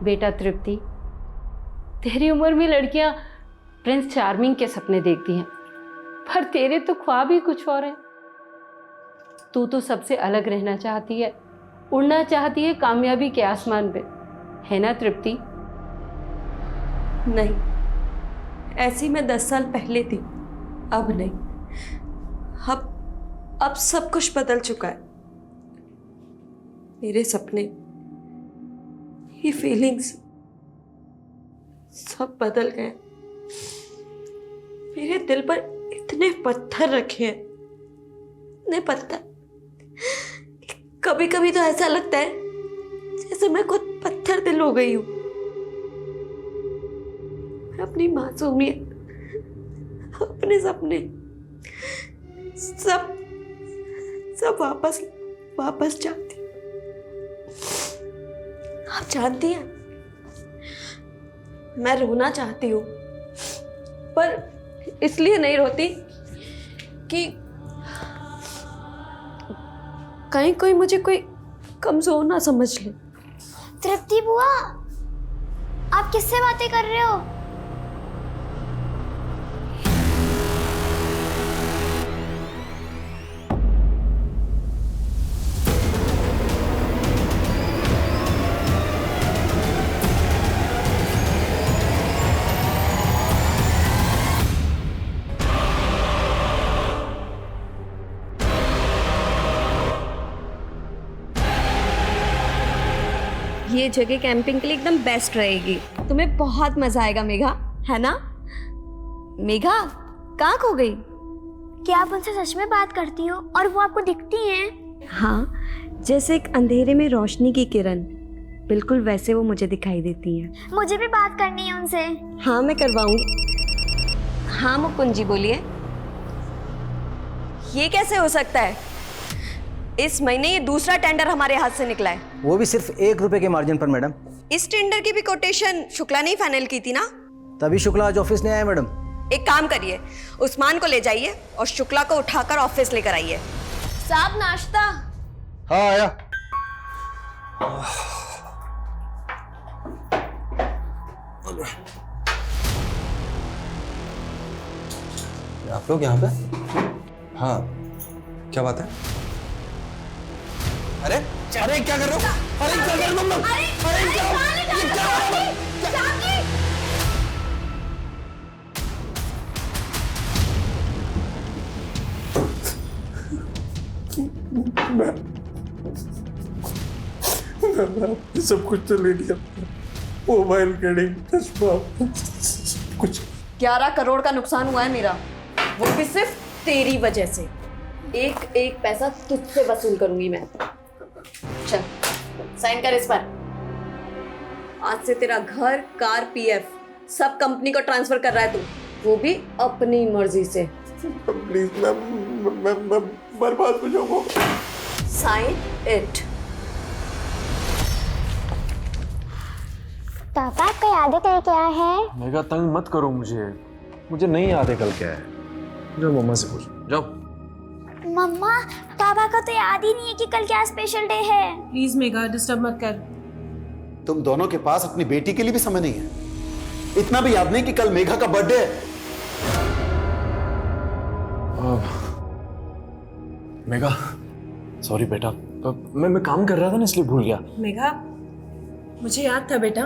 बेटा तृप्ति, तेरी उम्र में लड़कियां प्रिंस चार्मिंग के सपने देखती हैं, पर तेरे तो ख्वाब ही कुछ और हैं। तू तो सबसे अलग रहना चाहती है, उड़ना चाहती है कामयाबी के आसमान पे, है ना तृप्ति? नहीं, ऐसी मैं 10 साल पहले थी, अब नहीं। अब सब कुछ बदल चुका है। मेरे सपने, ये फीलिंग्स सब बदल गए। मेरे दिल पर इतने पत्थर रखे हैं, इतने पत्थर। कभी कभी तो ऐसा लगता है जैसे मैं खुद पत्थर दिल हो गई हूं। मैं अपनी मासूमियत, अपने सपने सब वापस चाहती हूँ। आप जानती हैं, मैं रोना चाहती हूँ, पर इसलिए नहीं रोती कि कहीं कोई मुझे कोई कमजोर ना समझ ले। तृप्ति बुआ, आप किससे बातें कर रहे हो? ये जगह कैंपिंग के लिए एकदम बेस्ट रहेगी। तुम्हें बहुत मजा आएगा मेघा, है ना? मेघा कहाँ खो गई? क्या आप उनसे सच में बात करती हो और वो आपको दिखती हैं? हाँ, जैसे एक अंधेरे में रोशनी की किरण, बिल्कुल वैसे वो मुझे दिखाई देती हैं। मुझे भी बात करनी है उनसे। हाँ, मैं करवाऊंगी। हाँ मुकुंद जी, बोलिए। ये कैसे हो सकता है? इस महीने ये दूसरा टेंडर हमारे हाथ से निकला है। वो भी सिर्फ 1 रुपए के मार्जिन पर मैडम। इस टेंडर की भी कोटेशन शुक्ला ने ही फाइनल की थी ना? तभी शुक्ला आज ऑफिस नहीं आया मैडम। एक काम करिए, उस्मान को ले जाइए और शुक्ला को उठाकर ऑफिस लेकर आइए। साहब नाश्ता। हाँ आया। आप लोग यहाँ पे? हाँ, क्या बात है? अरे अरे क्या कर रहे हो? अरे क्या कर रहे हो तुम लोग? अरे मैं सब कुछ तो ले लिया, मोबाइल, घड़ी, चश्मा, कुछ। 11 करोड़ का नुकसान हुआ है मेरा, वो भी सिर्फ तेरी वजह से। एक एक पैसा तुझसे वसूल करूंगी मैं। चल साइन कर इस पर। आज से तेरा घर, कार, पीएफ सब कंपनी को ट्रांसफर कर रहा है तू, वो भी अपनी मर्जी से। प्लीज मैं बर्बाद हो जाऊंगा। Sign it. पापा आपका याद है कल क्या है? मेघा तंग मत करो मुझे नहीं याद है कल क्या है। जाओ मम्मा से पूछो, जाओ। मम्मा, पापा का तो याद ही नहीं है कि कल क्या स्पेशल डे है। प्लीज मेघा, डिस्टर्ब मत कर। तुम दोनों के पास अपनी बेटी के लिए भी समय नहीं है। इतना भी याद नहीं कि कल मेघा का बर्थडे है। मेघा सॉरी बेटा, मैं काम कर रहा था ना इसलिए भूल गया। मेघा, मुझे याद था बेटा।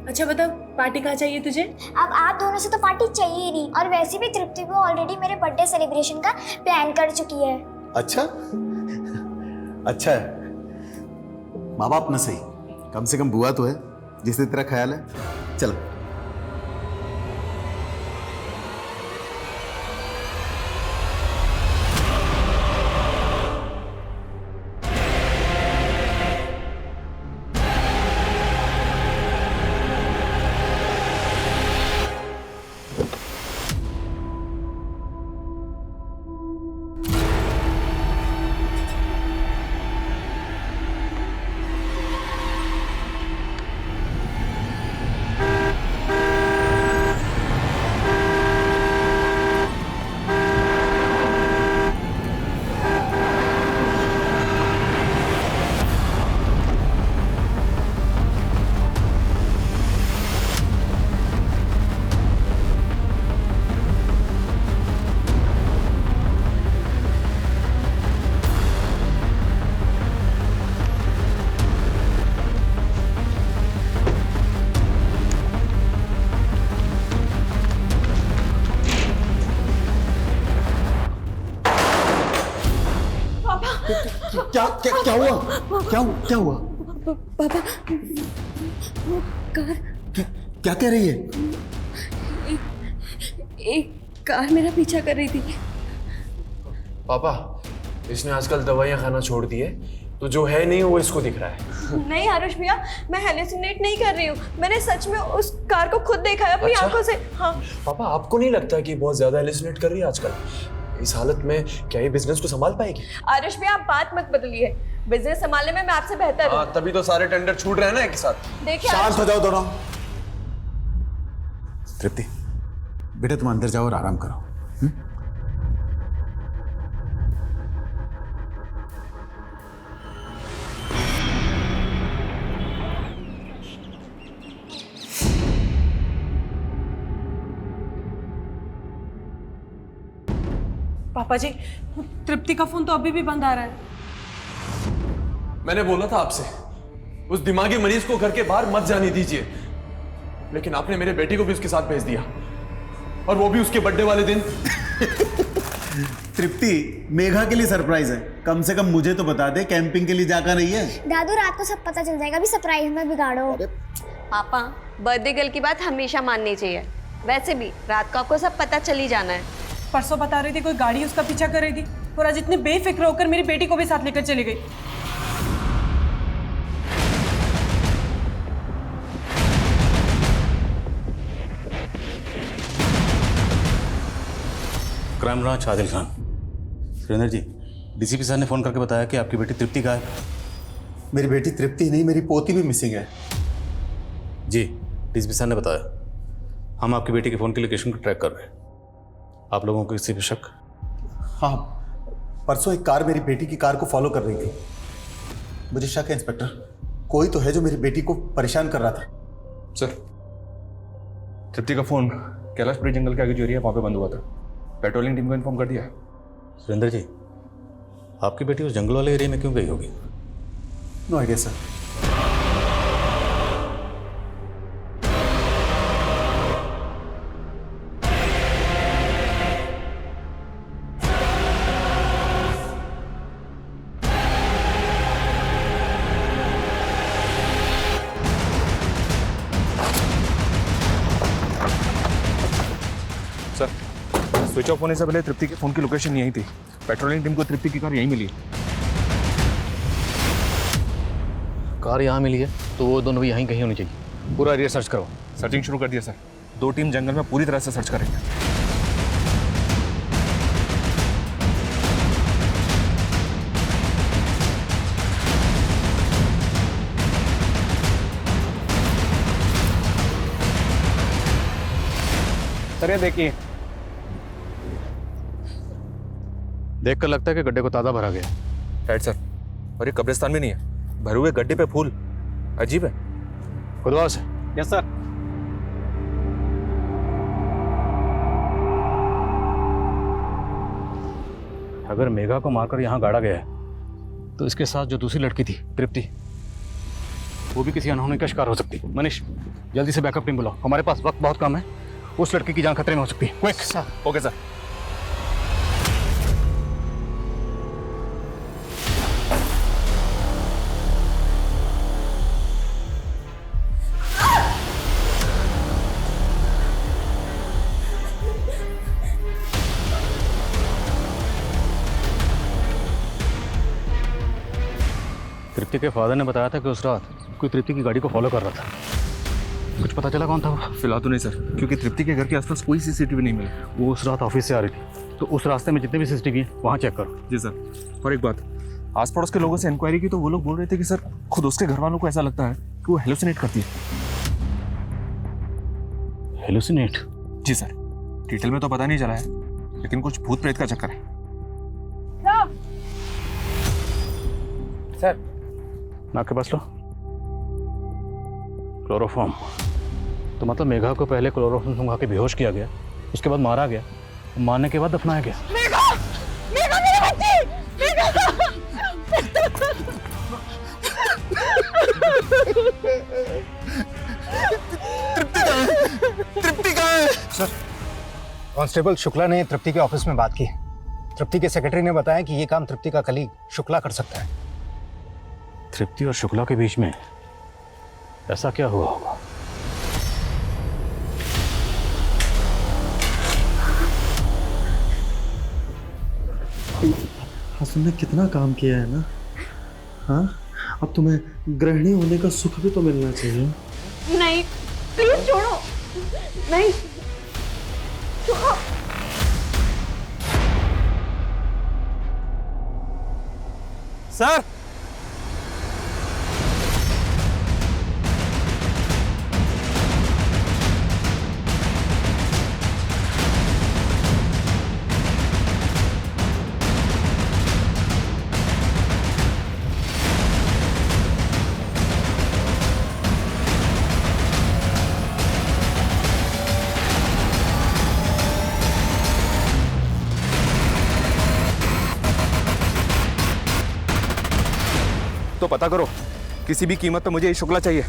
अच्छा बता, पार्टी कहाँ चाहिए तुझे? अब आप दोनों से तो पार्टी चाहिए ही नहीं, और वैसे भी तृप्ति को ऑलरेडी मेरे बर्थडे सेलिब्रेशन का प्लान कर चुकी है। अच्छा अच्छा है, माँ बाप ना सही, कम से कम बुआ तो है जिससे तेरा ख्याल है। चल क्या हुआ? क्या हुआ? पापा वो कार, क्या कह रही है? एक कार मेरा पीछा कर रही थी। पापा, इसने आजकल दवाइयाँ खाना छोड़ दी है, तो जो है नहीं वो इसको दिख रहा है। नहीं आरुष भैया, मैं हेलुसिनेट नहीं कर रही हूँ, मैंने सच में उस कार को खुद देखा है अपनी आंखों से। हाँ पापा, आपको नहीं लगता कि बहुत ज्यादा हेलुसिनेट कर रही है आजकल? इस हालत में क्या ये बिजनेस को संभाल पाएगी? आरुष भैया, आप बात मत बदलिए, बिजनेस संभालने में मैं आपसे बेहतर हूँ। तभी तो सारे टेंडर छूट रहे हैं ना एक साथ। देखिए शांत हो जाओ दोनों। तृप्ति, बेटा तुम अंदर जाओ और आराम करो। पापा जी, तृप्ति का फोन तो अभी भी बंद आ रहा है। मैंने बोला था आपसे, उस दिमागी मरीज को घर के बाहर मत जाने दीजिए, लेकिन आपने मेरे बेटी को भी उसके साथ भेज दिया, और वो भी उसके बर्थडे वाले दिन। तृप्ति, मेघा के लिए सरप्राइज है, कम से कम मुझे तो बता दे, कैंपिंग के लिए जाकर नहीं है। दादू रात को सब पता चल जाएगा, अभी सरप्राइज में बिगाड़ो। पापा, बर्थडे गर्ल की बात हमेशा माननी चाहिए। वैसे भी रात को आपको सब पता चल ही जाना है। परसों बता रही थी कोई गाड़ी उसका पीछा कर रही थी, और आज इतने बेफिक्र होकर मेरी बेटी को भी साथ लेकर चली गई। Crime branch Adil Khan. Surendra ji, DCP sir ने फोन करके बताया कि आपकी बेटी तृप्ति गायब है। मेरी बेटी तृप्ति नहीं, मेरी पोती भी मिसिंग है। जी, डीसीपी सर ने बताया। हम आपकी बेटी के फोन की लोकेशन को ट्रैक कर रहे हैं। आप लोगों को किसी पे शक? हाँ, परसों एक कार मेरी बेटी की कार को फॉलो कर रही थी। मुझे शक है इंस्पेक्टर, कोई तो है जो मेरी बेटी को परेशान कर रहा था। सर, तृप्ति का फोन कैलाशपुरी जंगल के आगे जो एरिया वहां पे बंद हुआ था, पेट्रोलिंग टीम को इन्फॉर्म कर दिया है। सुरेंद्र जी, आपकी बेटी उस जंगल वाले एरिया में क्यों गई होगी? No idea sir. Sir, switch off होने से पहले तृप्ति के फोन की लोकेशन यही थी। पेट्रोलिंग टीम को तृप्ति की कार यहीं मिली। कार यहाँ मिली है तो वो दोनों भी यहीं कहीं होनी चाहिए। पूरा एरिया सर्च करो। सर्चिंग शुरू कर दिया सर। 2 टीम जंगल में पूरी तरह से सर्च करेंगे। सर, ये देखिए, देखकर लगता है कि गड्ढे को ताज़ा भरा गया। Right sir. और ये कब्रिस्तान भी नहीं है, भरे हुए गड्ढे पे फूल। अजीब है। खुदवा से। Yes sir. अगर मेघा को मारकर यहाँ गाड़ा गया है तो इसके साथ जो दूसरी लड़की थी तृप्ति, वो भी किसी अनहोनी का शिकार हो सकती है। मनीष, जल्दी से बैकअप टीम बुलाओ, हमारे पास वक्त बहुत कम है। उस लड़की की जान खतरे में हो सकती है। Quick sir. Okay sir. Tripti के फादर ने बताया था कि उस रात कोई तृप्ति की गाड़ी को फॉलो कर रहा था। कुछ पता चला कौन था वो? फिलहाल तो नहीं सर, क्योंकि तृप्ति के घर के आसपास कोई सीसीटीवी नहीं मिली। वो उस रात ऑफिस से आ रही थी, तो उस रास्ते में जितने भी सीसीटीवी हैं वहाँ चेक करो। जी सर। और एक बात, आस पड़ोस के लोगों से इंक्वायरी की तो वो लोग बोल रहे थे कि सर खुद उसके घर वालों को ऐसा लगता है कि वो हेलुसिनेट करती है। हेलुसिनेट? जी सर। डिटेल में तो पता नहीं चला है, लेकिन कुछ भूत प्रेत का चक्कर है। सर, नाक के पास लो। क्लोरोफॉर्म। तो मतलब मेघा को पहले क्लोरोफॉर्म सुंघा के बेहोश किया गया, उसके बाद मारा गया, मारने के बाद दफनाया गया। मेघा! मेघा मेरी बच्ची! मेघा! तृप्ति कहाँ है? सर, कांस्टेबल शुक्ला ने तृप्ति के ऑफिस में बात की। तृप्ति के सेक्रेटरी ने बताया कि ये काम तृप्ति का कलीग शुक्ला कर सकता है। तृप्ति और शुक्ला के बीच में ऐसा क्या हुआ होगा? तुमने कितना काम किया है ना। हाँ, अब तुम्हें गृहिणी होने का सुख भी तो मिलना चाहिए। नहीं, प्लीज छोड़ो। नहीं, छोड़ो। सर, तो पता करो, किसी भी कीमत पे मुझे ये शुक्ला चाहिए।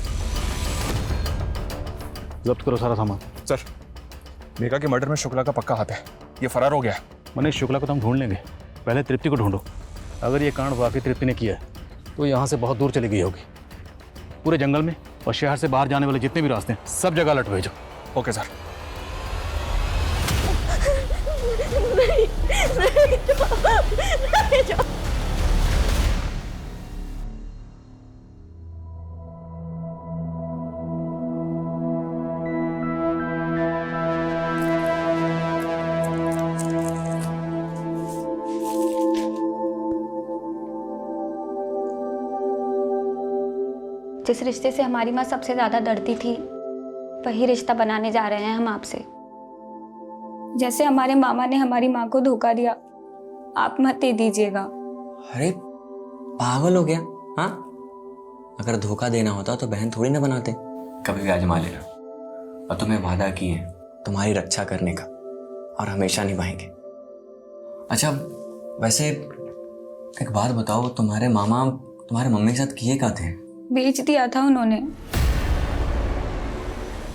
जब्त करो सारा सामान। सर, मेघा के मर्डर में शुक्ला का पक्का हाथ है। ये फरार हो गया। मनीष, शुक्ला को तो हम ढूंढ लेंगे, पहले तृप्ति को ढूंढो। अगर ये कांड वाकई तृप्ति ने किया है तो यहाँ से बहुत दूर चली गई होगी, पूरे जंगल में और शहर से बाहर जाने वाले जितने भी रास्ते हैं सब जगह अलर्ट भेजो। Okay sir. नहीं, जाओ। जिस रिश्ते से हमारी माँ सबसे ज्यादा डरती थी, वही रिश्ता बनाने जा रहे हैं हम आपसे। जैसे हमारे मामा ने हमारी माँ को धोखा दिया, आप मत दे दीजिएगा। अरे पागल हो गया? हाँ, अगर धोखा देना होता तो बहन थोड़ी ना बनाते। कभी भी आजमा लेना, और तुम्हें वादा किए तुम्हारी रक्षा करने का, और हमेशा निभाएंगे। अच्छा, वैसे एक बात बताओ, तुम्हारे मामा तुम्हारे मम्मी के साथ किए क्या थे? बेच दिया था उन्होंने।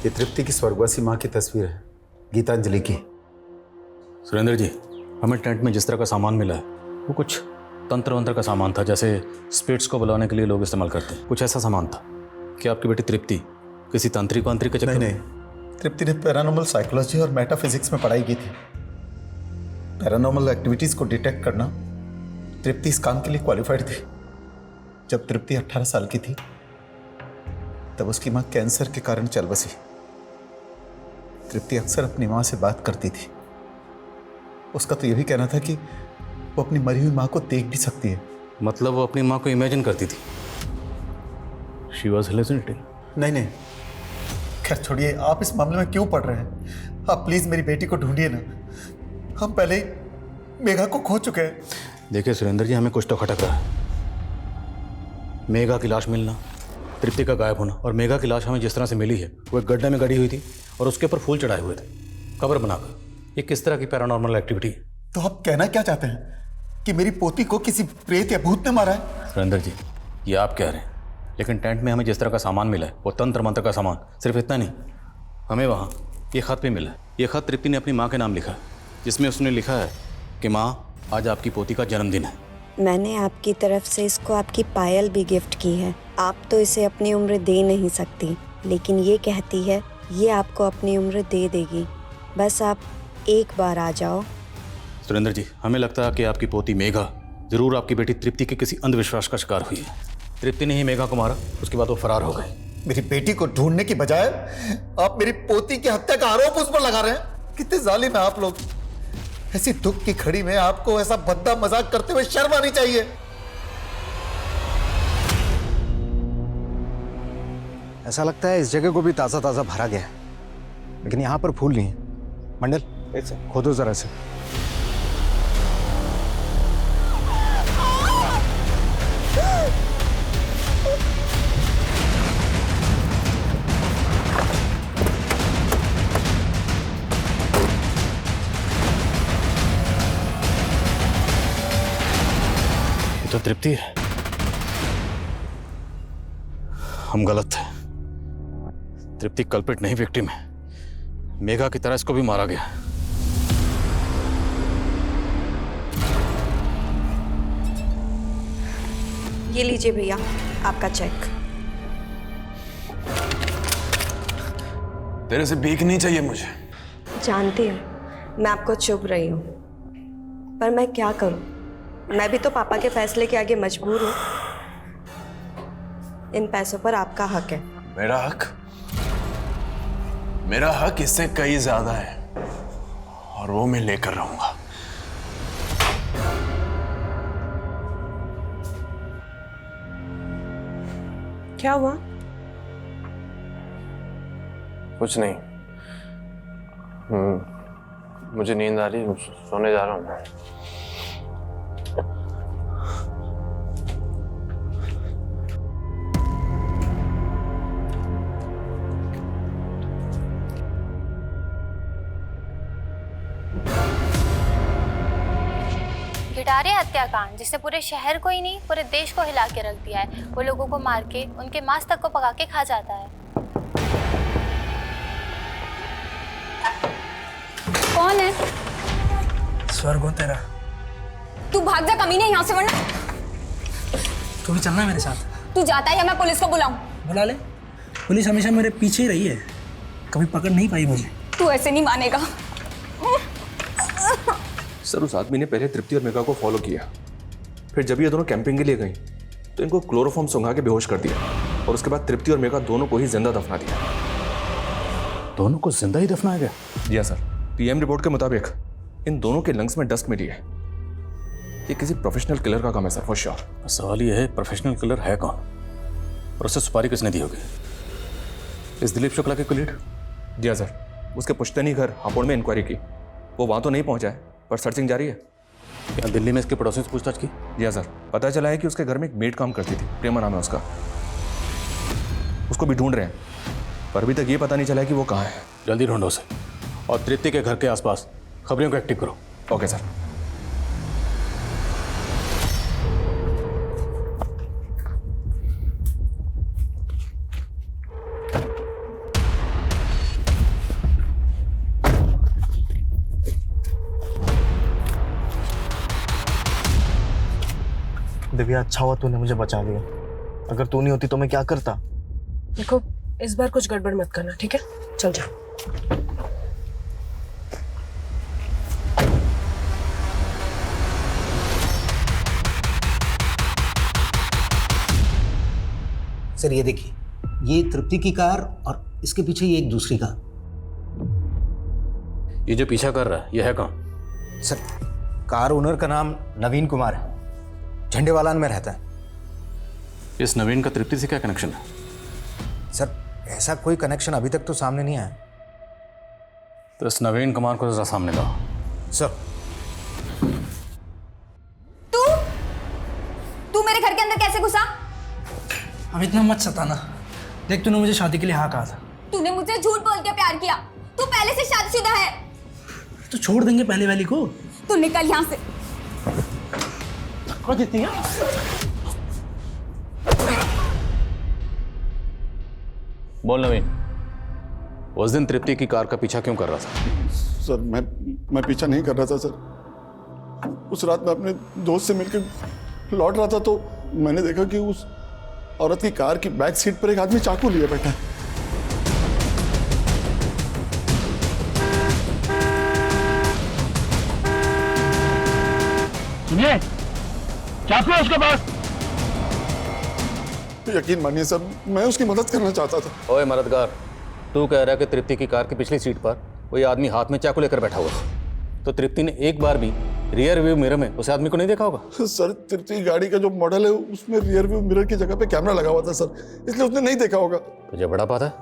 ये तृप्ति की स्वर्गवासी माँ की तस्वीर है, गीतांजलि की। सुरेंद्र जी, हमें टेंट में जिस तरह का सामान मिला है वो कुछ तंत्र वंत्र का सामान था, जैसे स्पिरिट्स को बुलाने के लिए लोग इस्तेमाल करते हैं, कुछ ऐसा सामान था। क्या आपकी बेटी तृप्ति किसी तांत्रिक वांत्रिक के चक्कर? नहीं, तृप्ति ने पैरानॉर्मल साइकोलॉजी और मेटाफिजिक्स में पढ़ाई की थी। पैरानॉर्मल एक्टिविटीज को डिटेक्ट करना तृप्ति इस काम के लिए क्वालिफाइड थी। जब तृप्ति 18 साल की थी तब उसकी माँ कैंसर के कारण चल बसी। तृप्ति अक्सर अपनी माँ से बात करती थी। उसका तो यह भी कहना था कि वो अपनी मरी हुई माँ को देख भी सकती है। मतलब वो अपनी माँ को इमेजिन करती थी? She was hallucinating? नहीं, खैर छोड़िए, आप इस मामले में क्यों पड़ रहे हैं? आप प्लीज मेरी बेटी को ढूंढिए ना। हम पहले ही मेघा को खो चुके हैं। देखिए सुरेंद्र जी, हमें कुछ तो खटक रहा है। मेघा की लाश मिलना, तृप्ति का गायब होना, और मेघा की लाश हमें जिस तरह से मिली है वो एक गड्ढे में गड़ी हुई थी और उसके ऊपर फूल चढ़ाए हुए थे कब्र बनाकर। ये किस तरह की पैरानॉर्मल एक्टिविटी है? तो आप कहना क्या चाहते हैं कि मेरी पोती को किसी प्रेत या भूत ने मारा है? सुरेंद्र जी, ये आप कह रहे हैं, लेकिन टेंट में हमें जिस तरह का सामान मिला है वो तंत्र मंत्र का सामान। सिर्फ इतना नहीं, हमें वहाँ ये खत भी मिला है। ये खत तृप्ति ने अपनी माँ के नाम लिखा है, जिसमें उसने लिखा है कि माँ, आज आपकी पोती का जन्मदिन है। मैंने आपकी तरफ से इसको आपकी पायल भी गिफ्ट की है। आप तो इसे अपनी उम्र दे नहीं सकती, लेकिन ये कहती है ये आपको अपनी उम्र दे देगी। बस आप एक बार आ जाओ। सुरेंद्र जी, हमें लगता है कि आपकी पोती मेघा जरूर आपकी बेटी तृप्ति के किसी अंधविश्वास का शिकार हुई है। तृप्ति ने ही मेघा को मारा, उसके बाद वो फरार हो गए। मेरी बेटी को ढूंढने की बजाय आप मेरी पोती की हत्या का आरोप उस पर लगा रहे हैं। कितने जालिम हैं आप लोग। ऐसी दुख की घड़ी में आपको ऐसा भद्दा मजाक करते हुए शर्म आनी चाहिए। ऐसा लगता है इस जगह को भी ताज़ा ताज़ा भरा गया है, लेकिन यहाँ पर फूल नहीं है। मंडल, खोदो जरा से। तो तृप्ति है, हम गलत थे। तृप्ति कल्प्रिट नहीं, विक्टिम है। मेघा की तरह इसको भी मारा गया। ये लीजिए भैया, आपका चेक। तेरे से भीख नहीं चाहिए मुझे। जानती हूँ मैं आपको चुभ रही हूँ, पर मैं क्या करूँ, मैं भी तो पापा के फैसले के आगे मजबूर हूँ। इन पैसों पर आपका हक है। मेरा हक? मेरा हक इससे कई ज्यादा है और वो मैं लेकर रहूंगा। क्या हुआ? कुछ नहीं। मुझे नींद आ रही है, सोने जा रहा हूँ। गिटारे हत्याकांड, जिसने पूरे शहर को ही नहीं पूरे देश को हिला के रख दिया है। वो लोगों को मार के उनके मांस तक को पका के खा जाता है। कौन है? स्वर्ग हो तेरा। तू भाग जा कमीने यहाँ से, वरना तू भी चलना मेरे साथ। तू जाता है या मैं पुलिस को बुलाऊं? बुला ले। पुलिस हमेशा मेरे पीछे ही रही है, कभी पकड़ नहीं पाई मुझे। तू ऐसे नहीं मानेगा। सर उस आदमी ने पहले तृप्ति और मेघा को फॉलो किया, फिर जब ये दोनों कैंपिंग के लिए गई तो इनको क्लोरोफॉर्म सुंघा के बेहोश कर दिया और उसके बाद तृप्ति और मेघा दोनों को ही जिंदा दफना दिया। दोनों को जिंदा ही दफनाया गया? जी हाँ सर, पीएम रिपोर्ट के मुताबिक इन दोनों के लंग्स में डस्ट मिली है। ये किसी प्रोफेशनल किलर का काम है सर, फॉर श्योर। सवाल ये है प्रोफेशनल किलर है कौन और उससे सुपारी किसने दी होगी? इस दिलीप शुक्ला के कुलीग? जी हाँ सर, उसके पुश्तैनी घर हापुड़ में इंक्वायरी की, वो वहाँ तो नहीं पहुँचा है पर सर्चिंग जारी है। क्या दिल्ली में इसके पड़ोसियों से पूछताछ की? जी हाँ सर, पता चला है कि उसके घर में एक मेड काम करती थी, प्रेमा नाम है उसका। उसको भी ढूंढ रहे हैं पर अभी तक ये पता नहीं चला है कि वो कहाँ है। जल्दी ढूंढो उसे और तृप्ति के घर के आसपास खबरों को एक्टिव करो। Okay sir. दिव्या, अच्छा हुआ तूने मुझे बचा लिया। अगर तू नहीं होती तो मैं क्या करता? देखो, इस बार कुछ गड़बड़ मत करना, ठीक है? चल जा। सर ये देखिए, ये तृप्ति की कार और इसके पीछे ये एक दूसरी कार। ये जो पीछा कर रहा है ये है कौन? सर कार ओनर का नाम नवीन कुमार है, झंडेवालान में रहता है। इस नवीन का तृप्ति से क्या कनेक्शन है? सर ऐसा कोई कनेक्शन अभी तक तो सामने नहीं आया। तो इस नवीन कुमार को जरा सामने लाओ। सर। तू मेरे घर के अंदर कैसे घुसा? अब इतना मत सताना। देख, तूने मुझे शादी के लिए हाँ कहा था। तूने मुझसे झूठ बोल के प्यार किया। तू पहले से शादीशुदा है। तो छोड़ देंगे पहले वाली को। तू निकल यहाँ से। देती है? बोल नवीन, उस दिन तृप्ति की कार का पीछा क्यों कर रहा था? सर मैं पीछा नहीं कर रहा था सर। उस रात मैं अपने दोस्त से मिलकर लौट रहा था तो मैंने देखा कि उस औरत की कार की बैक सीट पर एक आदमी चाकू लिए बैठा है। सुनिए, चाकू है उसके पास। यकीन मानिए सर, मैं उसकी मदद करना चाहता था। ओए मददगार, तू कह रहा है कि तृप्ति की कार की पिछली सीट पर कोई आदमी हाथ में चाकू लेकर बैठा हुआ था, तो तृप्ति ने एक बार भी रियर व्यू मिरर में उस आदमी को नहीं देखा होगा? सर तृप्ति गाड़ी का जो मॉडल है उसमें रियर व्यू मिरर की जगह पे कैमरा लगा हुआ था सर, इसलिए उसने नहीं देखा होगा। तुझे बड़ा पता है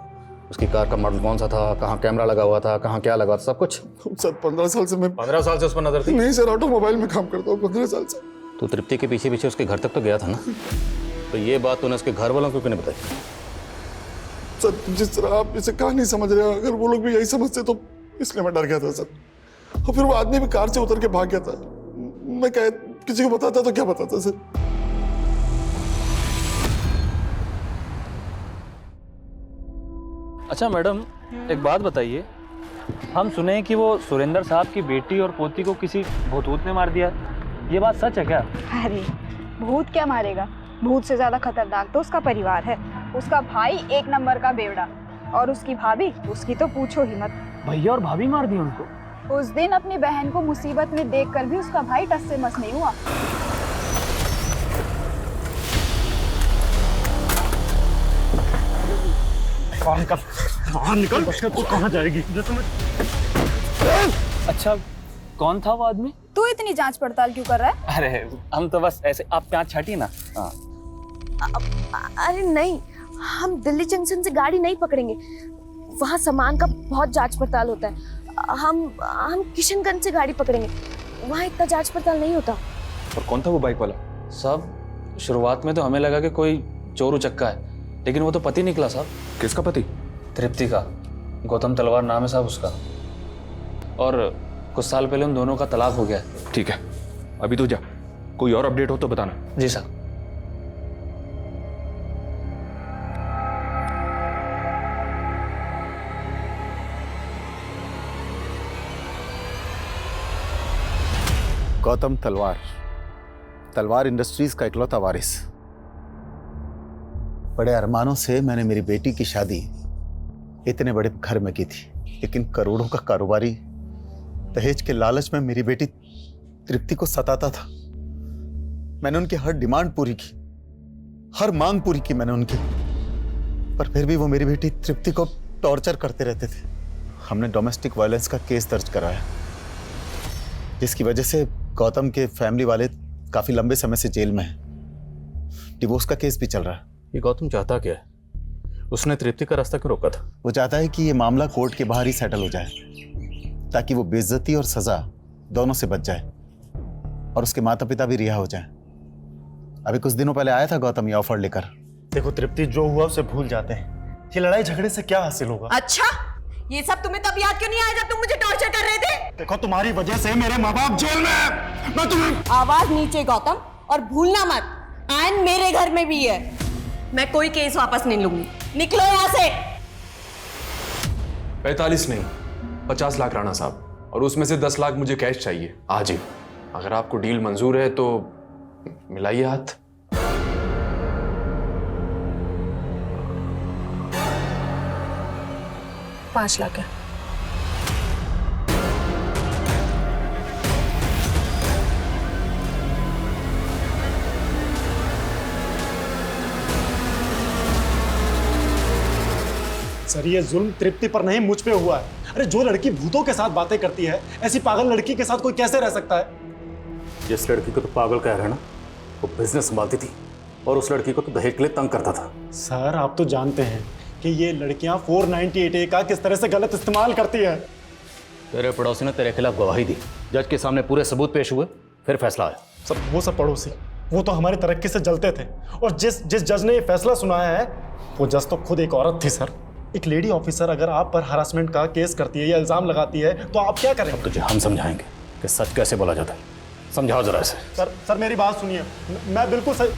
उसकी कार का मॉडल कौन सा था, कहाँ कैमरा लगा हुआ था, कहाँ क्या लगा था, सब कुछ? सर 15 साल से मैं 15 साल से उस पर नजर थी? नहीं सर, ऑटोमोबाइल में काम करता हूँ 15 साल से। तो तृप्ति के पीछे पीछे उसके घर तक तो गया था ना, तो ये बात तूने उसके घर वालों को क्यों नहीं बताई? सर जिस तरह आप इसे कहा नहीं समझ रहे, अगर वो लोग भी यही समझते तो इसलिए मैं डर गया था सर। और फिर वो आदमी भी कार से उतर के भाग गया था। मैं क्या किसी को बताता तो क्या बताता सर? अच्छा मैडम, एक बात बताइए, हम सुने हैं कि वो सुरेंद्र साहब की बेटी और पोती को किसी भूत ने मार दिया, ये बात सच है क्या? अरे भूत क्या मारेगा, भूत से ज्यादा खतरनाक तो उसका परिवार है। उसका भाई एक नंबर का बेवड़ा और उसकी भाभी, उसकी तो पूछो ही मत। भैया और भाभी मार दी उनको। उस दिन अपनी बहन को मुसीबत में देखकर भी उसका भाई टस से मस नहीं हुआ। बाहर निकल। तू कहाँ जाएगी? अच्छा, कौन था वो आदमी? तू इतनी जांच पड़ताल क्यों कर रहा है? अरे हम तो बस ऐसे, आप प्याज छाटिए ना। हाँ। अरे नहीं, हम दिल्ली जंक्शन से गाड़ी नहीं पकड़ेंगे, वहाँ सामान का बहुत जांच पड़ताल होता है। हम किशनगंज से गाड़ी पकड़ेंगे, वहाँ इतना जांच पड़ताल नहीं होता। और कौन था वो बाइक वाला? साहब शुरुआत में तो हमें लगा कि कोई चोर उचक्का है, लेकिन वो तो पति निकला साहब। किसका पति? तृप्ति का। गौतम तलवार नाम है साहब उसका, और कुछ साल पहले उन दोनों का तलाक हो गया है। ठीक है, अभी तू जा, कोई और अपडेट हो तो बताना। जी साहब। गौतम तलवार, तलवार इंडस्ट्रीज का इकलौता वारिस। बड़े अरमानों से मैंने मेरी बेटी की शादी इतने बड़े घर में की थी, लेकिन करोड़ों का कारोबारी दहेज के लालच में मेरी बेटी तृप्ति को सताता था। मैंने उनकी हर डिमांड पूरी की, हर मांग पूरी की मैंने उनकी, पर फिर भी वो मेरी बेटी तृप्ति को टॉर्चर करते रहते थे। हमने डोमेस्टिक वायलेंस का केस दर्ज कराया, जिसकी वजह से गौतम के फैमिली वाले काफी लंबे समय से जेल में हैं। डिवोर्स का केस भी चल रहा है। ये गौतम चाहता क्या है? उसने तृप्ति का रास्ता क्यों रोका था? वो चाहता है कि ये मामला कोर्ट के बाहर ही सेटल हो जाए, ताकि वो बेइज्जती और सजा दोनों से बच जाए और उसके माता पिता भी रिहा हो जाएं। अभी कुछ दिनों पहले आया था गौतम ये ऑफर लेकर। देखो तृप्ति, जो हुआ उसे भूल जाते हैं। ये लड़ाई झगड़े से क्या हासिल होगा? अच्छा, ये सब तुम्हें तब याद क्यों नहीं आया जब तुम मुझे टॉर्चर कर रहे थे? देखो तुम्हारी वजह से मेरे माँ बाप जेल में हैं। मैं तुम्हें आवाज नीचे गौतम, और भूलना मत आयन मेरे घर में भी है। मैं कोई केस वापस नहीं लूंगी, निकलो यहाँ से। 45 नहीं, 50 लाख राणा साहब, और उसमें से 10 लाख मुझे कैश चाहिए आज ही। अगर आपको डील मंजूर है तो मिलाइए हाथ। $5 लाख है। सर, ये जुल्म तृप्ति पर नहीं मुझ पे हुआ है। अरे जो लड़की भूतों के साथ बातें करती है, ऐसी पागल लड़की के साथ कोई कैसे रह सकता है? जिस लड़की को तो पागल कह रहे हैं ना, वो बिजनेस संभालती थी और उस लड़की को तो दहेज के लिए तंग करता था। सर, आप तो जानते हैं कि ये लड़कियां 498A का किस तरह से गलत इस्तेमाल करती है। तेरे पड़ोसी ने तेरे खिलाफ गवाही दी, जज के सामने पूरे सबूत पेश हुए, फिर फैसला आया। वो सब पड़ोसी, वो तो हमारी तरक्की से जलते थे, और जिस जज ने ये फैसला सुनाया है, वो जज तो खुद एक औरत थी। सर, एक लेडी ऑफिसर अगर आप पर हरासमेंट का केस करती है या इल्जाम लगाती है तो आप क्या करेंगे? अब तुझे हम समझाएंगे कि सच कैसे बोला जाता है। समझाओ जरा इसे। सर मेरी बात सुनिए, मैं बिल्कुल सही।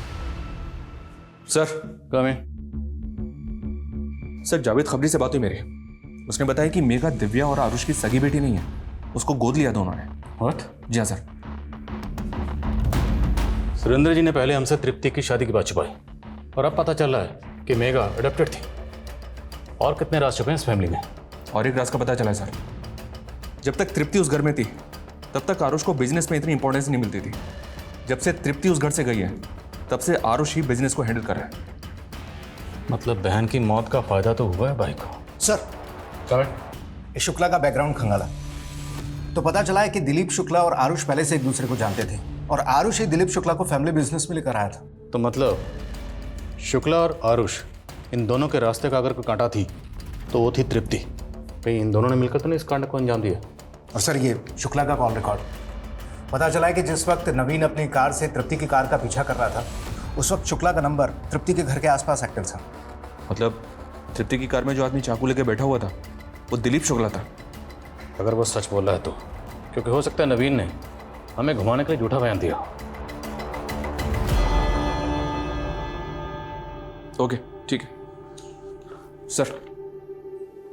सर कम है। सर, जावेद खबरी से बात हुई मेरी। उसने बताया कि मेघा दिव्या और आरुष की सगी बेटी नहीं है, उसको गोद लिया था उन्होंने। व्हाट? जी हाँ सर। सुरेंद्र जी ने पहले हमसे तृप्ति की शादी की बात छुपाई, और अब पता चल रहा है कि मेघा अडॉप्टेड थी। और कितने राज छुपे हैं इस फैमिली में? और एक राज का पता चला है सर। जब तक तृप्ति उस घर में थी, तब तक आरुष को बिजनेस में इतनी इंपॉर्टेंस नहीं मिलती थी। जब से तृप्ति उस घर से गई है, तब से आरुष ही बिजनेस को हैंडल कर रहा है। मतलब बहन की मौत का फायदा तो हुआ है भाई को। सर, इस शुक्ला का बैकग्राउंड खंगाला तो पता चला है कि दिलीप शुक्ला और आरुष पहले से एक दूसरे को जानते थे, और आरुष ही दिलीप शुक्ला को फैमिली बिजनेस में लेकर आया था। तो मतलब शुक्ला और आरुष, इन दोनों के रास्ते का अगर कोई कांटा थी तो वो थी तृप्ति। कहीं इन दोनों ने मिलकर तो नहीं इस कांड को अंजाम दिया? और सर, ये शुक्ला का कॉल रिकॉर्ड पता चला है कि जिस वक्त नवीन अपनी कार से तृप्ति की कार का पीछा कर रहा था, उस वक्त शुक्ला का नंबर तृप्ति के घर के आसपास एक्टिव था। मतलब तृप्ति की कार में जो आदमी चाकू लेके बैठा हुआ था, वो दिलीप शुक्ला था। अगर वो सच बोल रहा है तो, क्योंकि हो सकता है नवीन ने हमें घुमाने के लिए झूठा बयान दिया। ओके, ठीक है सर।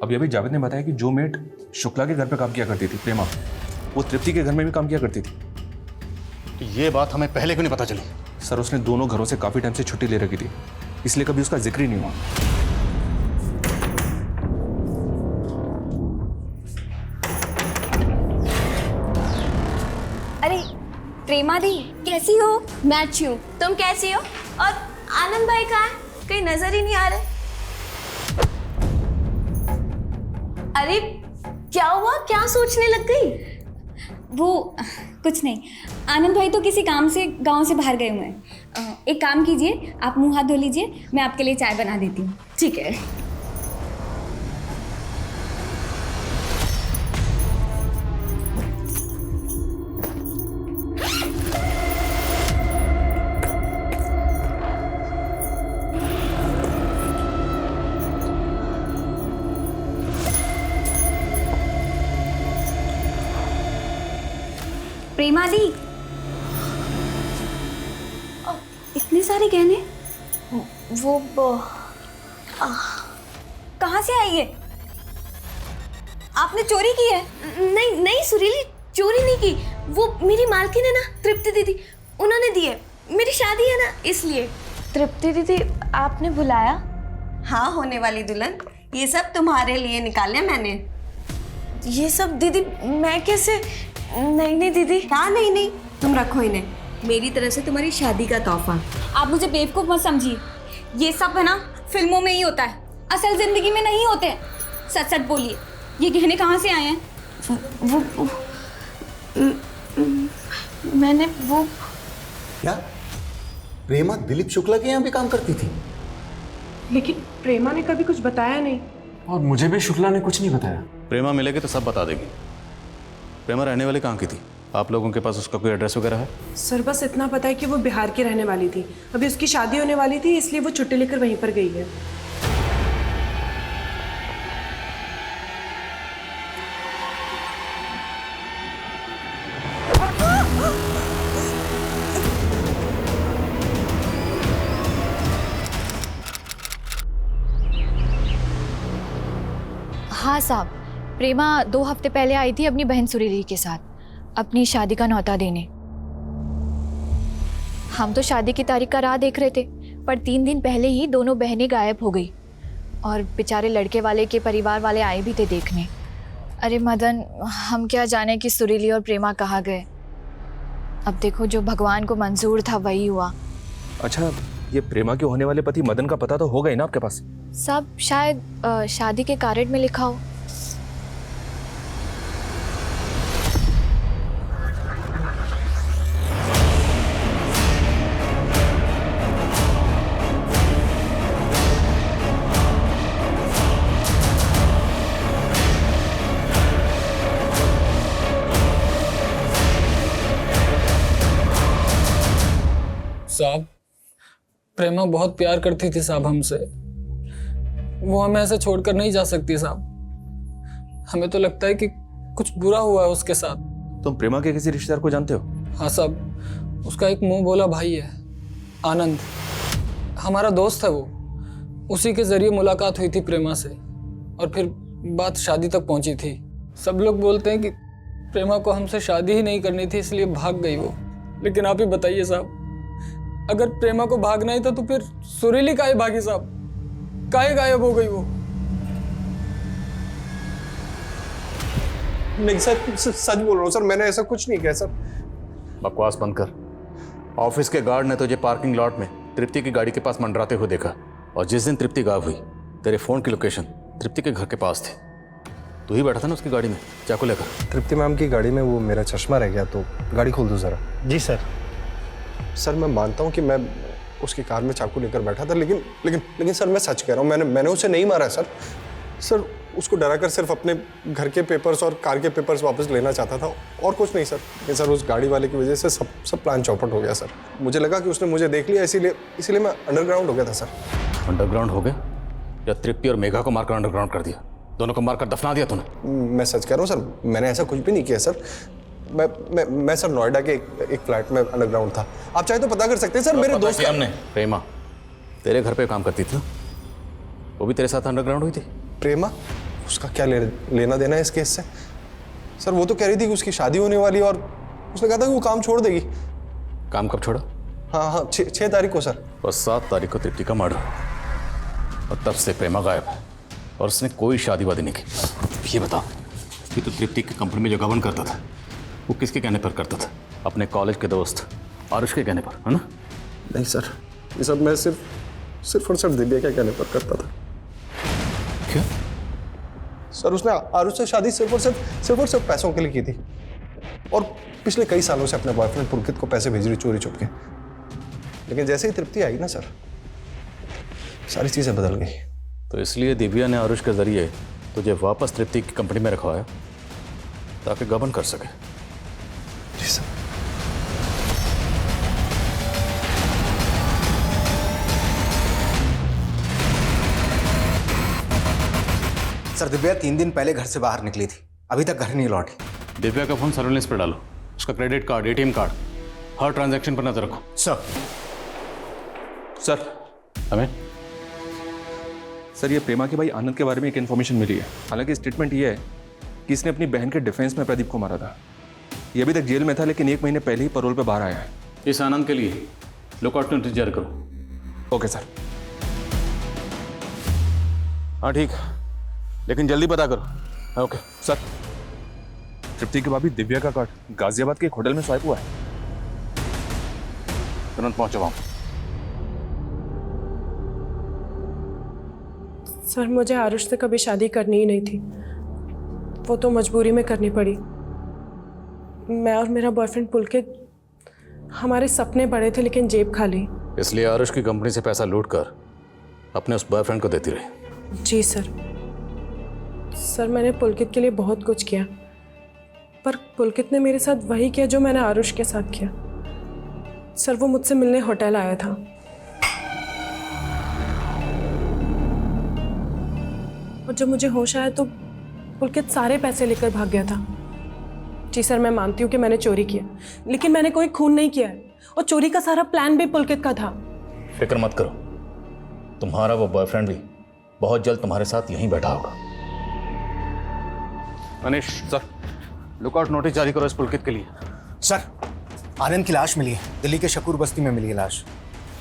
अभी जावेद ने बताया कि जो मेट शुक्ला के घर पे काम किया करती थी, प्रेमा, वो तृप्ति के घर में भी काम किया करती थी। ये बात हमें पहले क्यों नहीं पता चली? सर उसने दोनों घरों से काफी टाइम से छुट्टी ले रखी थी, इसलिए कभी उसका जिक्र ही नहीं हुआ। अरे प्रेमा दी, कैसी हो? मैं अच्छी हूँ, तुम कैसी हो? और आनंद भाई कहाँ है? कहीं नजर ही नहीं आ रहे। अरे क्या हुआ, क्या सोचने लग गई? वो कुछ नहीं, आनंद भाई तो किसी काम से गांव से बाहर गए हुए हैं। एक काम कीजिए, आप मुंह हाथ धो लीजिए, मैं आपके लिए चाय बना देती हूँ। ठीक है। प्रेमा दी, इतने सारे गहने वो कहाँ से आई है? आपने चोरी की है? नहीं नहीं सुरीली, चोरी नहीं की। वो मेरी मालकिन है ना, तृप्ति दीदी, उन्होंने दिए। मेरी शादी है ना, इसलिए। तृप्ति दीदी, आपने बुलाया? हाँ, होने वाली दुल्हन, ये सब तुम्हारे लिए निकाले मैंने। ये सब दीदी मैं कैसे? नहीं नहीं दीदी। हाँ नहीं नहीं, तुम रखो इन्हें, मेरी तरफ से तुम्हारी शादी का तोहफा। आप मुझे बेवकूफ मत समझिए, ये सब है ना फिल्मों में ही होता है, असल जिंदगी में नहीं होते। सच सच बोलिए, ये गहने कहाँ से आए हैं? वो मैंने वो क्या प्रेमा दिलीप शुक्ला के यहाँ भी काम करती थी? लेकिन प्रेमा ने कभी कुछ बताया नहीं। और मुझे भी शुक्ला ने कुछ नहीं बताया। प्रेमा मिलेगी तो सब बता देगी। प्रेमा रहने वाली कहाँ की थी? आप लोगों के पास उसका कोई एड्रेस वगैरह है? सर बस इतना पता है कि वो बिहार की रहने वाली थी, अभी उसकी शादी होने वाली थी, इसलिए वो छुट्टी लेकर वहीं पर गई है। हाँ साहब, प्रेमा 2 हफ्ते पहले आई थी अपनी बहन सुरीली के साथ अपनी शादी का न्योता देने। हम तो शादी की तारीख का राह देख रहे थे, पर 3 दिन पहले ही दोनों बहनें गायब हो गई और बेचारे लड़के वाले के परिवार वाले आए भी थे देखने। अरे मदन, हम क्या जाने कि सुरीली और प्रेमा कहाँ गए। अब देखो, जो भगवान को मंजूर था वही हुआ। अच्छा, ये प्रेमा के होने वाले पति मदन का पता तो होगा ही ना आपके पास? सब शायद शादी के कार्ड में लिखा हो। साहब, प्रेमा बहुत प्यार करती थी साहब हमसे, वो हमें ऐसे छोड़कर नहीं जा सकती साहब। हमें तो लगता है कि कुछ बुरा हुआ है उसके साथ। तुम प्रेमा के किसी रिश्तेदार को जानते हो? हाँ साहब, उसका एक मुंह बोला भाई है, आनंद, हमारा दोस्त है वो। उसी के जरिए मुलाकात हुई थी प्रेमा से और फिर बात शादी तक पहुंची थी। सब लोग बोलते हैं कि प्रेमा को हमसे शादी ही नहीं करनी थी, इसलिए भाग गई वो। लेकिन आप ही बताइए साहब, अगर प्रेमा को भागना ही था तो फिर सुरीली काहे भागी साहब? काहे गायब हो गई वो? नहीं सर, सच बोल रहा हूँ सर, मैंने ऐसा कुछ नहीं किया सर। बकवास बंद कर। ऑफिस के गार्ड ने तुझे पार्किंग लॉट में तृप्ति की गाड़ी के पास मंडराते हुए देखा, और जिस दिन तृप्ति गायब हुई तेरे फोन की लोकेशन तृप्ति के घर के पास थी। तू ही बैठा था ना उसकी गाड़ी में चाकू लेकर? तृप्ति मैम की गाड़ी में वो मेरा चश्मा रह गया, तो गाड़ी खोल दो जरा। जी सर। सर मैं मानता हूँ कि मैं उसकी कार में चाकू लेकर बैठा था, लेकिन सर मैं सच कह रहा हूँ, मैंने उसे नहीं मारा सर। सर उसको डराकर सिर्फ अपने घर के पेपर्स और कार के पेपर्स वापस लेना चाहता था, और कुछ नहीं सर। लेकिन सर उस गाड़ी वाले की वजह से सब प्लान चौपट हो गया सर। मुझे लगा कि उसने मुझे देख लिया, इसीलिए मैं अंडरग्राउंड हो गया था सर। अंडरग्राउंड हो गया या तृप्ति और मेघा को मारकर अंडरग्राउंड कर दिया? दोनों को मारकर दफना दिया तूने? मैं सच कह रहा हूँ सर, मैंने ऐसा कुछ भी नहीं किया सर। मैं सर नोएडा के एक फ्लैट में अंडरग्राउंड था। आप चाहे तो पता कर सकते हैं सर। मेरे दोस्त हमने प्रेमा तेरे घर पे काम करती थी ना, वो भी तेरे साथ अंडरग्राउंड हुई थी? प्रेमा, उसका क्या लेना देना है इस केस से? सर वो तो कह रही थी कि उसकी शादी होने वाली, और उसने कहा था कि वो काम छोड़ देगी। काम कब छोड़ा? हाँ 6 तारीख को सर। और 7 तारीख को तृप्ति का मर्डर, और तब से प्रेमा गायब है और उसने कोई शादी वादी नहीं की। ये बता कि तू तृप्ति की कंपनी में जो गबन करता था वो किसके कहने पर करता था? अपने कॉलेज के दोस्त आरुष के कहने पर, है ना? नहीं सर, ये सब मैं सिर्फ और सिर्फ दिव्या के कहने पर करता था। क्या सर, उसने आरुष से शादी सिर्फ और सिर्फ पैसों के लिए की थी, और पिछले कई सालों से अपने बॉयफ्रेंड पुलकित को पैसे भेज रही चोरी छुप के। लेकिन जैसे ही तृप्ति आई ना सर, सारी चीजें बदल गई। तो इसलिए दिव्या ने आरुष के जरिए तुझे वापस तृप्ति की कंपनी में रखवाया ताकि गबन कर सके। जी सर। सर, दिव्या 3 दिन पहले घर से बाहर निकली थी, अभी तक घर नहीं लौटी। दिव्या का फोन सर्वेलेंस पर डालो, उसका क्रेडिट कार्ड, एटीएम कार्ड, हर ट्रांजैक्शन पर नजर रखो। सर हमें सर, ये प्रेमा के भाई आनंद के बारे में एक इन्फॉर्मेशन मिली है। हालांकि स्टेटमेंट ये है कि इसने अपनी बहन के डिफेंस में प्रदीप को मारा था। ये अभी तक जेल में था, लेकिन 1 महीने पहले ही पैरोल पे बाहर आया है। इस आनंद के लिए लुकआउट नोटिस जारी करो। Okay sir. हाँ ठीक, लेकिन जल्दी पता करो। Okay sir. तृप्ति की भाभी दिव्या का कार्ड गाजियाबाद के एक होटल में स्वाइप हुआ है। तुरंत पहुंचो वहां। सर, मुझे आरुष से कभी शादी करनी ही नहीं थी, वो तो मजबूरी में करनी पड़ी। मैं और मेरा बॉयफ्रेंड पुलकित, हमारे सपने बड़े थे लेकिन जेब खाली। इसलिए आरुष की कंपनी से पैसा लूट कर अपने उस बॉयफ्रेंड को देती रही। जी सर। सर, मैंने पुलकित के लिए बहुत कुछ किया, पर पुलकित ने मेरे साथ वही किया जो मैंने आरुष के साथ किया। सर, वो मुझसे मिलने होटल आया था, और जब मुझे होश आया तो पुलकित सारे पैसे लेकर भाग गया था। जी सर, मैं मानती हूँ कि मैंने चोरी किया, लेकिन मैंने कोई खून नहीं किया है, और चोरी का सारा प्लान भी पुलकित का था। फिक्र मत करो, तुम्हारा वो बॉयफ्रेंड भी बहुत जल्द तुम्हारे साथ यहीं बैठा होगा। मनीष सर, लुकआउट नोटिस जारी करो इस पुलकित के लिए। सर, आनंद की लाश मिली है, दिल्ली के शकूर बस्ती में मिली है लाश।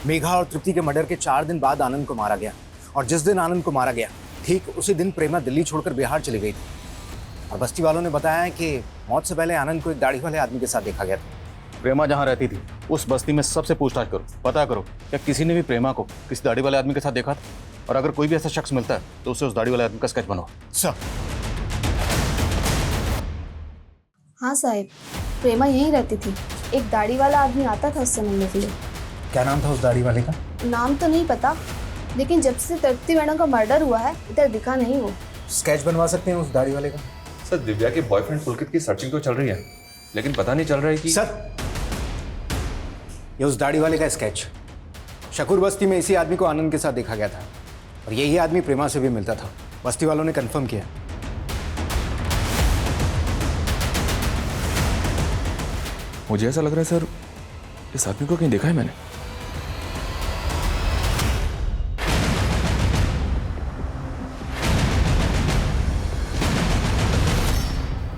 मेघा और तृप्ति के मर्डर के 4 दिन बाद आनंद को मारा गया, और जिस दिन आनंद को मारा गया ठीक उसी दिन प्रेमा दिल्ली छोड़कर बिहार चली गई थी। और बस्ती वालों ने बताया है कि मौत से पहले आनंद को एक दाढ़ी वाले आदमी के साथ देखा गया था। प्रेमा जहाँ रहती थी उस बस्ती में सबसे पूछताछ करो, पता करो क्या किसी ने भी प्रेमा को किसी दाढ़ी वाले आदमी के साथ देखा था, और अगर कोई भी ऐसा शख्स मिलता है तो उसे उस दाढ़ी वाले आदमी का स्केच बनाओ। सर। हाँ साहिब, प्रेमा यहीं रहती थी। एक दाढ़ी वाला आदमी आता था उससे मिलने के लिए। क्या नाम था उस दाढ़ी वाले का? नाम तो नहीं पता, लेकिन जब से तृप्ति मैडम का मर्डर हुआ है इधर दिखा नहीं वो। स्केच बनवा सकते हैं उस दाढ़ी वाले का? सर, दिव्या के बॉयफ्रेंड पुलकित की सर्चिंग तो चल रही है, लेकिन पता नहीं चल रहा है कि सर, ये उस दाढ़ी वाले का स्केच। शकूर बस्ती में इसी आदमी को आनंद के साथ देखा गया था, और यही आदमी प्रेमा से भी मिलता था। बस्ती वालों ने कंफर्म किया। मुझे ऐसा लग रहा है सर, इस आदमी को कहीं देखा है मैंने।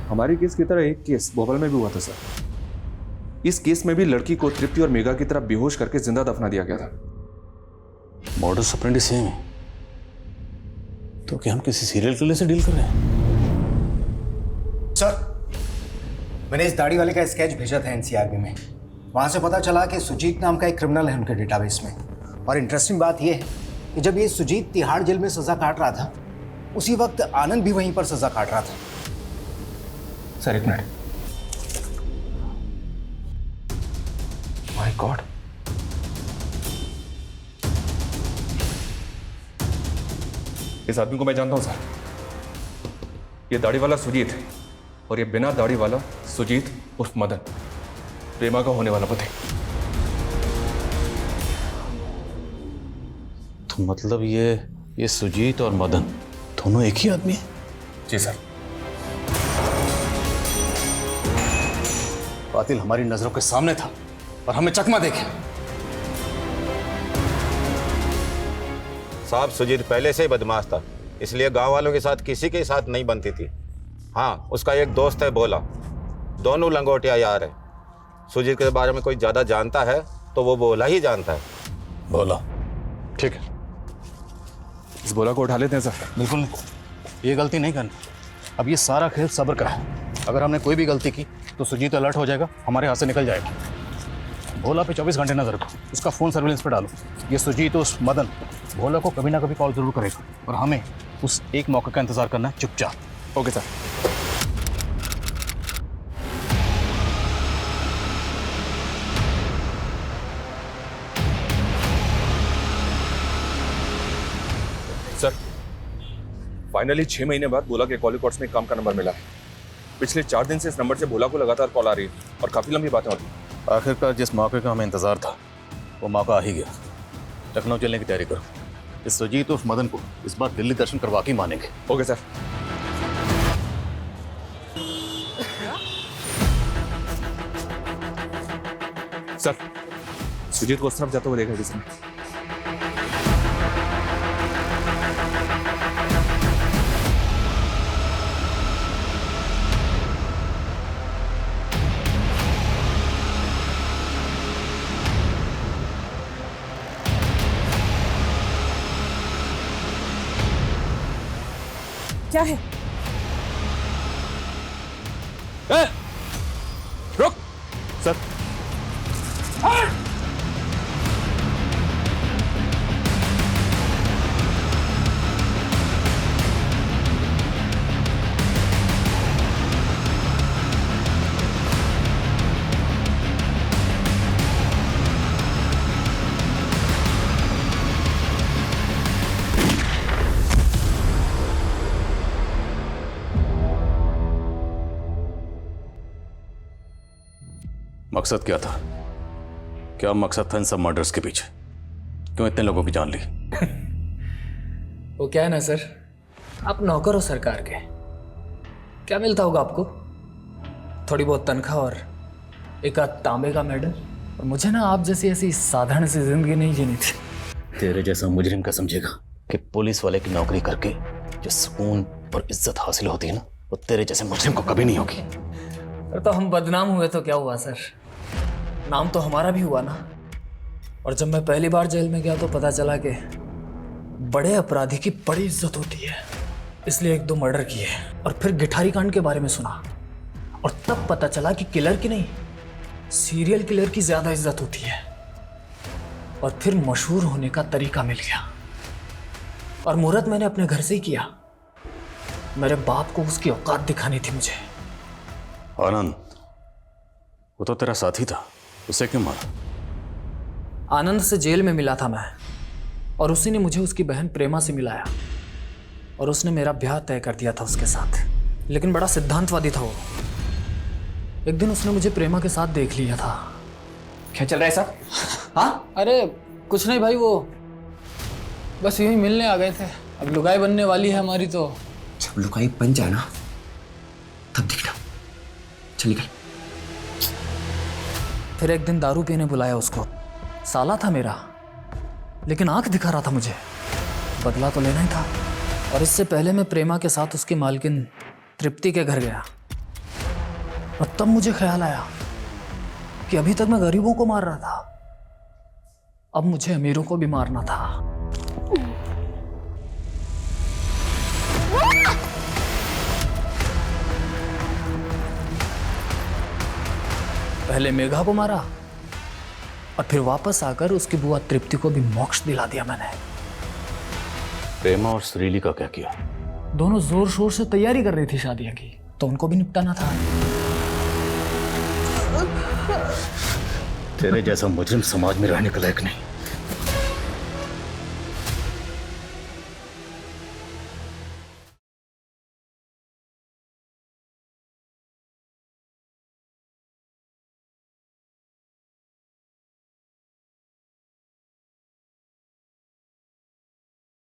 हमारे केस की तरह एक केस भोपाल में भी हुआ था सर। इस केस में भी लड़की को तृप्ति और मेघा की तरह बेहोश करके जिंदा दफना दिया गया था। मॉडस ऑपरेंडी सेम है, तो क्या हम किसी सीरियल किलर से डील कर रहे हैं? सर, मैंने इस दाढ़ी वाले का स्केच भेजा था एनसीआरबी में। वहां से पता चला कि सुजीत नाम का एक क्रिमिनल है उनके डेटाबेस में। और इंटरेस्टिंग बात यह है कि जब ये सुजीत तिहाड़ जेल में सजा काट रहा था, उसी वक्त आनंद भी वहीं पर सजा काट रहा था। सर, एक मिनट। माय गॉड, इस आदमी को मैं जानता हूं सर। ये दाढ़ी वाला सुजीत है, और ये बिना दाढ़ी वाला सुजीत उर्फ मदन, प्रेमा का होने वाला पति। तो मतलब ये सुजीत और मदन दोनों एक ही आदमी है? जी सर। कातिल हमारी नजरों के सामने था और हमें चकमा देखे। साहब, सुजीत पहले से ही बदमाश था, इसलिए गांव वालों के साथ किसी के साथ नहीं बनती थी। हाँ, उसका एक दोस्त है भोला, दोनों लंगोटिया यार है। सुजीत के बारे में कोई ज़्यादा जानता है तो वो भोला ही जानता है। भोला, ठीक है, इस भोला को उठा लेते हैं सर। बिल्कुल नहीं, ये गलती नहीं करनी। अब ये सारा खेल सब्र का है। अगर हमने कोई भी गलती की तो सुजीत अलर्ट हो जाएगा, हमारे हाथ से निकल जाएगा। भोला पे 24 घंटे नजर रखो, उसका फ़ोन सर्विलेंस पे डालो। ये सुजीत उस मदन भोला को कभी ना कभी कॉल जरूर करेगा और हमें उस एक मौके का इंतजार करना है चुपचाप। Okay sir. सर, फाइनली 6 महीने बाद भोला के कॉल रिकॉर्ड्स में काम का नंबर मिला है। पिछले 4 दिन से इस नंबर से भोला को लगातार कॉल आ रही है और काफी लंबी बातें होती हैं। आखिरकार जिस मौके का हमें इंतजार था वो मौका आ ही गया। लखनऊ चलने की तैयारी करो। इस सुजीत उस मदन को इस बार दिल्ली दर्शन करवा के मानेंगे। Okay sir. सर, सुजीत को उस तरफ जाते हुए देखा किसने? क्या है? रुक सर। मकसद क्या था? क्या मकसद था इन सब मर्डर्स के पीछे? क्यों इतने लोगों की जान ली? वो क्या है ना सर, आप नौकर हो सरकार के, क्या मिलता होगा आपको? थोड़ी बहुत तनख्वाह और एक आध तांबे का मेडल। और मुझे ना आप जैसी ऐसी साधारण सी जिंदगी नहीं जीनी थी। तेरे जैसा मुजरिम का समझेगा कि पुलिस वाले की नौकरी करके जो सुकून और इज्जत हासिल होती है ना, वो तेरे जैसे मुजरिम को कभी नहीं होगी। तो हम बदनाम हुए तो क्या हुआ सर, नाम तो हमारा भी हुआ ना। और जब मैं पहली बार जेल में गया तो पता चला कि बड़े अपराधी की बड़ी इज्जत होती है, इसलिए 1-2 मर्डर किए। और फिर गिठारी कांड के बारे में सुना और तब पता चला कि किलर की नहीं, सीरियल किलर की ज्यादा इज्जत होती है। और फिर मशहूर होने का तरीका मिल गया और मुहूर्त मैंने अपने घर से ही किया। मेरे बाप को उसकी औकात दिखानी थी मुझे। आनंद, वो तो तेरा साथी था, उसे क्यों मारा? आनंद से जेल में मिला था मैं, और उसी ने मुझे उसकी बहन प्रेमा से मिलाया और उसने मेरा ब्याह तय कर दिया था उसके साथ। लेकिन बड़ा सिद्धांतवादी था वो। एक दिन उसने मुझे प्रेमा के साथ देख लिया था। क्या चल रहा है साहब? हाँ, अरे कुछ नहीं भाई, वो बस यूं ही मिलने आ गए थे। अब लुगाई बनने वाली है हमारी, तो जब लुगाई बन जाए ना तब दिखना। चल निकल। फिर एक दिन दारू पीने बुलाया उसको। साला था मेरा, लेकिन आंख दिखा रहा था मुझे। बदला तो लेना ही था। और इससे पहले मैं प्रेमा के साथ उसकी मालकिन तृप्ति के घर गया और तब मुझे ख्याल आया कि अभी तक मैं गरीबों को मार रहा था, अब मुझे अमीरों को भी मारना था। पहले मेघा को मारा और फिर वापस आकर उसकी बुआ तृप्ति को भी मोक्ष दिला दिया मैंने। प्रेमा और श्रीली का क्या किया? दोनों जोर शोर से तैयारी कर रही थी शादियां की, तो उनको भी निपटाना था। तेरे जैसा मुजरिम समाज में रहने के लायक नहीं।